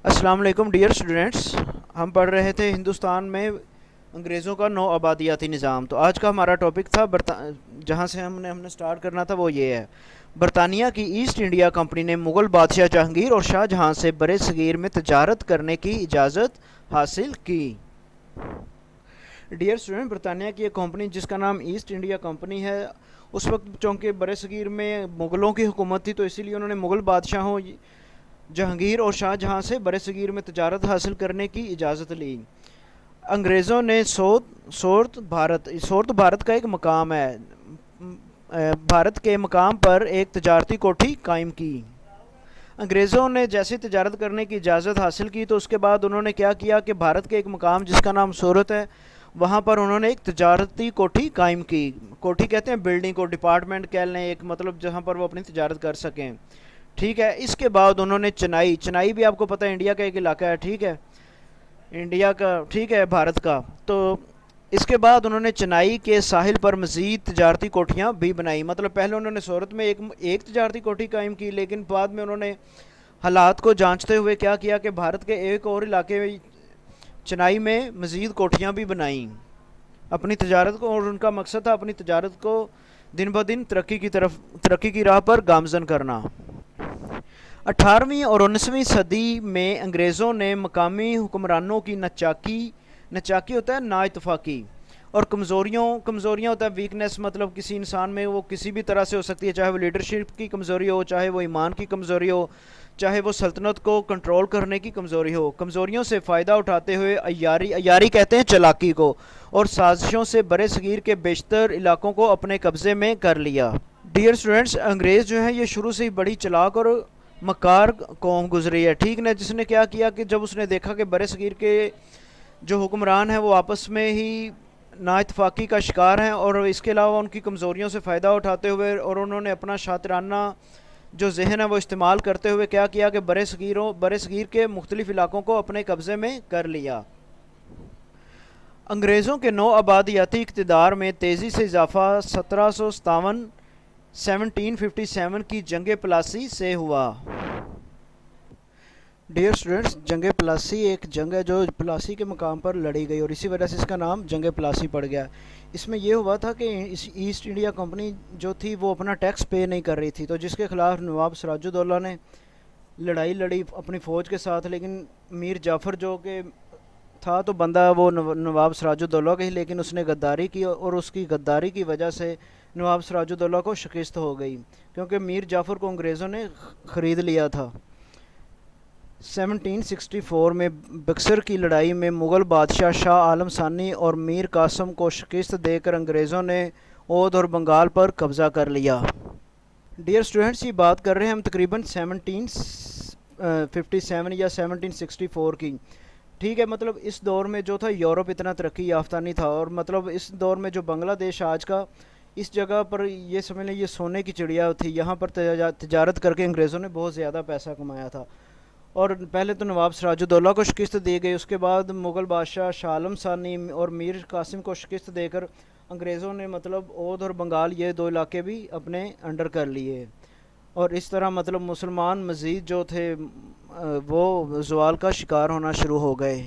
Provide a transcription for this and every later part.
السلام علیکم dear students. ہم پڑھ رہے تھے ہندوستان میں انگریزوں کا نو آبادیاتی نظام. تو آج کا ہمارا ٹاپک تھا جہاں سے ہم نے سٹارٹ کرنا تھا وہ یہ ہے: برطانیہ کی ایسٹ انڈیا کمپنی نے مغل بادشاہ جہانگیر اور شاہ جہاں سے برِ صغیر میں تجارت کرنے کی اجازت حاصل کی. ڈیئر اسٹوڈنٹ، برطانیہ کی ایک کمپنی جس کا نام ایسٹ انڈیا کمپنی ہے، اس وقت چونکہ برِ صغیر میں مغلوں کی حکومت تھی، تو اسی لیے انہوں نے مغل بادشاہوں جہانگیر اور شاہ جہاں سے برِ صغیر میں تجارت حاصل کرنے کی اجازت لی. انگریزوں نے سورت بھارت کا ایک مقام ہے، بھارت کے مقام پر ایک تجارتی کوٹھی قائم کی. انگریزوں نے جیسے تجارت کرنے کی اجازت حاصل کی تو اس کے بعد انہوں نے کیا کیا کہ بھارت کے ایک مقام جس کا نام سورت ہے، وہاں پر انہوں نے ایک تجارتی کوٹھی قائم کی. کوٹھی کہتے ہیں بلڈنگ کو، ڈپارٹمنٹ کہہ لیں، ایک مطلب جہاں پر وہ اپنی تجارت کر سکیں. ٹھیک ہے. اس کے بعد انہوں نے چنائی بھی آپ کو پتہ ہے انڈیا کا ایک علاقہ ہے. ٹھیک ہے، انڈیا کا، ٹھیک ہے، بھارت کا. تو اس کے بعد انہوں نے چنائی کے ساحل پر مزید تجارتی کوٹھیاں بھی بنائی. مطلب پہلے انہوں نے صورت میں ایک تجارتی کوٹھی قائم کی، لیکن بعد میں انہوں نے حالات کو جانچتے ہوئے کیا کیا کہ بھارت کے ایک اور علاقے میں، چنائی میں، مزید کوٹھیاں بھی بنائیں اپنی تجارت کو. اور ان کا مقصد تھا اپنی تجارت کو دن بدن ترقی کی راہ پر گامزن کرنا. 18ویں اور 19ویں صدی میں انگریزوں نے مقامی حکمرانوں کی نچاکی ہوتا ہے نا اتفاقی، اور کمزوریاں ہوتا ہے ویکنیس، مطلب کسی انسان میں وہ کسی بھی طرح سے ہو سکتی ہے، چاہے وہ لیڈرشپ کی کمزوری ہو، چاہے وہ ایمان کی کمزوری ہو، چاہے وہ سلطنت کو کنٹرول کرنے کی کمزوری ہو. کمزوریوں سے فائدہ اٹھاتے ہوئے عیاری کہتے ہیں چلاکی کو، اور سازشوں سے برِ صغیر کے بیشتر علاقوں کو اپنے قبضے میں کر لیا. ڈیئر اسٹوڈنٹس، انگریز جو ہیں یہ شروع سے ہی بڑی چلاک اور مکار قوم گزری ہے. ٹھیک نا، جس نے کیا کیا کہ جب اس نے دیکھا کہ برِ صغیر کے جو حکمران ہیں وہ آپس میں ہی نا اتفاقی کا شکار ہیں، اور اس کے علاوہ ان کی کمزوریوں سے فائدہ اٹھاتے ہوئے اور انہوں نے اپنا شاطرانہ جو ذہن ہے وہ استعمال کرتے ہوئے کیا کیا کہ برِ صغیر کے مختلف علاقوں کو اپنے قبضے میں کر لیا. انگریزوں کے نو آبادیاتی اقتدار میں تیزی سے اضافہ 1757 کی جنگ پلاسی سے ہوا. ڈیئر اسٹوڈنٹس، جنگ پلاسی ایک جنگ ہے جو پلاسی کے مقام پر لڑی گئی، اور اسی وجہ سے اس کا نام جنگ پلاسی پڑ گیا. اس میں یہ ہوا تھا کہ ایسٹ انڈیا کمپنی جو تھی وہ اپنا ٹیکس پے نہیں کر رہی تھی، تو جس کے خلاف نواب سراج الدولہ نے لڑائی لڑی اپنی فوج کے ساتھ. لیکن میر جعفر جو کہ تھا تو بندہ وہ نواب سراج الدولہ کا ہی، لیکن اس نے غداری کی، اور اس کی غداری کی وجہ سے نواب سراج الدولہ کو شکست ہو گئی، کیونکہ میر جعفر کو انگریزوں نے خرید لیا تھا. 1764 میں بکسر کی لڑائی میں مغل بادشاہ شاہ عالم ثانی اور میر قاسم کو شکست دے کر انگریزوں نے اودھ اور بنگال پر قبضہ کر لیا. ڈیئر اسٹوڈنٹس، یہ بات کر رہے ہیں ہم تقریباً 1757 یا 1764 کی. ٹھیک ہے، مطلب اس دور میں جو تھا یورپ اتنا ترقی یافتہ نہیں تھا، اور مطلب اس دور میں جو بنگلہ دیش آج کا، اس جگہ پر یہ سمجھ لیں یہ سونے کی چڑیا تھی. یہاں پر تجارت کر کے انگریزوں نے بہت زیادہ پیسہ کمایا تھا. اور پہلے تو نواب سراج الدولہ کو شکست دی گئی، اس کے بعد مغل بادشاہ شاہ عالم ثانی اور میر قاسم کو شکست دے کر انگریزوں نے مطلب اودھ اور بنگال یہ دو علاقے بھی اپنے انڈر کر لیے. اور اس طرح مطلب مسلمان مزید جو تھے وہ زوال کا شکار ہونا شروع ہو گئے.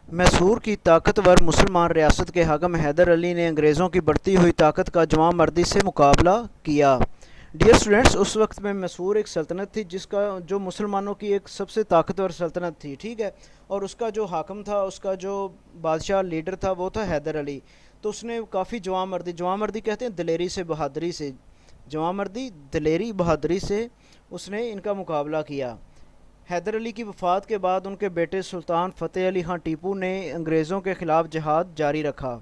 میسور کی طاقتور مسلمان ریاست کے حاکم حیدر علی نے انگریزوں کی بڑھتی ہوئی طاقت کا جواں مردی سے مقابلہ کیا. ڈیئر اسٹوڈنٹس، اس وقت میں میسور ایک سلطنت تھی جو مسلمانوں کی ایک سب سے طاقتور سلطنت تھی. ٹھیک ہے، اور اس کا جو حاکم تھا، اس کا جو بادشاہ لیڈر تھا وہ تھا حیدر علی. تو اس نے کافی جواں مردی کہتے ہیں دلیری سے، بہادری سے، جواں مردی دلیری بہادری سے اس نے ان کا مقابلہ کیا. حیدر علی کی وفات کے بعد ان کے بیٹے سلطان فتح علی خان ٹیپو نے انگریزوں کے خلاف جہاد جاری رکھا.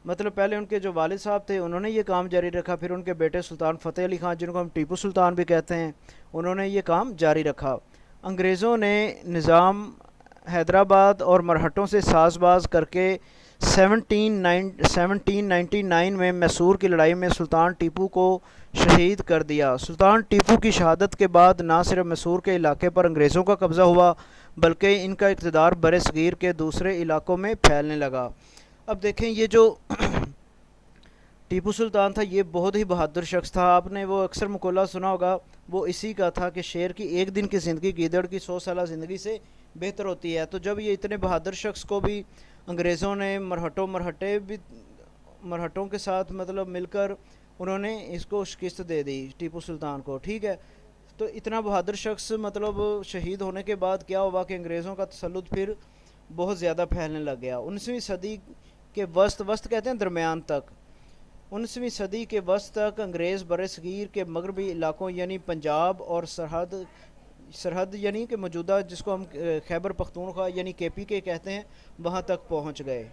مطلب پہلے ان کے جو والد صاحب تھے انہوں نے یہ کام جاری رکھا، پھر ان کے بیٹے سلطان فتح علی خان، جن کو ہم ٹیپو سلطان بھی کہتے ہیں، انہوں نے یہ کام جاری رکھا. انگریزوں نے نظام حیدرآباد اور مرہٹوں سے ساز باز کر کے 1799 میں میسور کی لڑائی میں سلطان ٹیپو کو شہید کر دیا. سلطان ٹیپو کی شہادت کے بعد نہ صرف میسور کے علاقے پر انگریزوں کا قبضہ ہوا، بلکہ ان کا اقتدار برِ صغیر کے دوسرے علاقوں میں پھیلنے لگا. اب دیکھیں، یہ جو ٹیپو سلطان تھا یہ بہت ہی بہادر شخص تھا. آپ نے وہ اکثر مقولہ سنا ہوگا، وہ اسی کا تھا کہ شیر کی ایک دن کی زندگی گیدڑ کی 100 سالہ زندگی سے بہتر ہوتی ہے۔ تو جب یہ اتنے بہادر شخص کو بھی انگریزوں نے مرہٹوں کے ساتھ مطلب مل کر انہوں نے اس کو شکست دے دی ٹیپو سلطان کو، ٹھیک ہے۔ تو اتنا بہادر شخص مطلب شہید ہونے کے بعد کیا ہوا کہ انگریزوں کا تسلط پھر بہت زیادہ پھیلنے لگ گیا۔ 19ویں صدی کے وسط کہتے ہیں درمیان تک، 19ویں صدی کے وسط تک انگریز بر صغیر کے مغربی علاقوں یعنی پنجاب اور سرحد یعنی کہ موجودہ جس کو ہم خیبر پختونخوا یعنی کے پی کے کہتے ہیں، وہاں تک پہنچ گئے۔